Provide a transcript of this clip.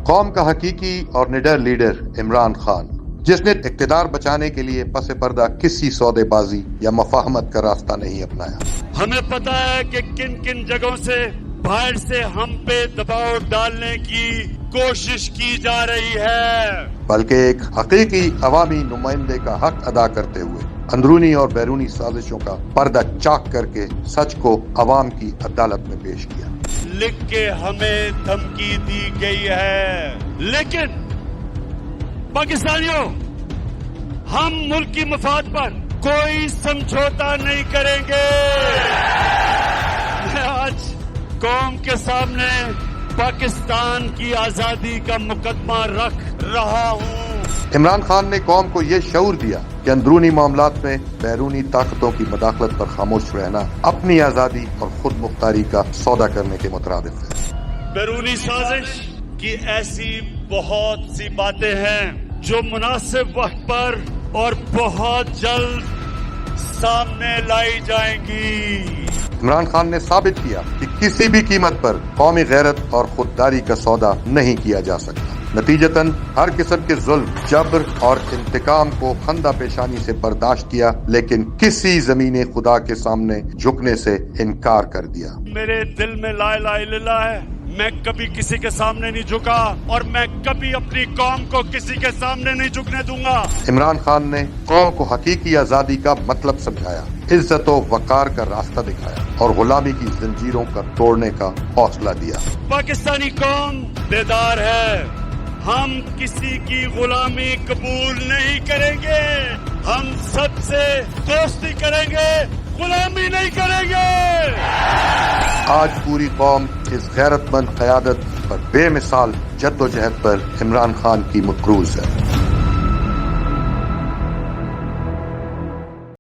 قوم کا حقیقی اور نڈر لیڈر عمران خان، جس نے اقتدار بچانے کے لیے پس پردہ کسی سودے بازی یا مفاہمت کا راستہ نہیں اپنایا۔ ہمیں پتا ہے کہ کن کن جگہوں سے باہر سے ہم پہ دباؤ ڈالنے کی کوشش کی جا رہی ہے، بلکہ ایک حقیقی عوامی نمائندے کا حق ادا کرتے ہوئے اندرونی اور بیرونی سازشوں کا پردہ چاک کر کے سچ کو عوام کی عدالت میں پیش کیا۔ لکھ کے ہمیں دھمکی دی گئی ہے، لیکن پاکستانیوں، ہم ملک کی مفاد پر کوئی سمجھوتا نہیں کریں گے۔ میں آج قوم کے سامنے پاکستان کی آزادی کا مقدمہ رکھ رہا ہوں۔ عمران خان نے قوم کو یہ شعور دیا کہ اندرونی معاملات میں بیرونی طاقتوں کی مداخلت پر خاموش رہنا اپنی آزادی اور خود مختاری کا سودا کرنے کے مترادف ہے۔ بیرونی سازش کی ایسی بہت سی باتیں ہیں جو مناسب وقت پر اور بہت جلد سامنے لائی جائیں گی۔ عمران خان نے ثابت کیا کہ کسی بھی قیمت پر قومی غیرت اور خودداری کا سودا نہیں کیا جا سکتا۔ نتیجتاً ہر قسم کے ظلم، جبر اور انتقام کو خندہ پیشانی سے برداشت کیا، لیکن کسی زمین خدا کے سامنے جھکنے سے انکار کر دیا۔ میرے دل میں لا الہ الا اللہ ہے، میں کبھی کسی کے سامنے نہیں جھکا اور میں کبھی اپنی قوم کو کسی کے سامنے نہیں جھکنے دوں گا۔ عمران خان نے قوم کو حقیقی آزادی کا مطلب سمجھایا، عزت و وقار کا راستہ دکھایا اور غلامی کی زنجیروں کا توڑنے کا حوصلہ دیا۔ پاکستانی قوم بیدار ہے، ہم کسی کی غلامی قبول نہیں کریں گے، ہم سب سے دوستی کریں گے، غلامی نہیں کریں گے۔ آج پوری قوم اس غیرت مند قیادت پر بے مثال جد و جہد پر عمران خان کی مقروض ہے۔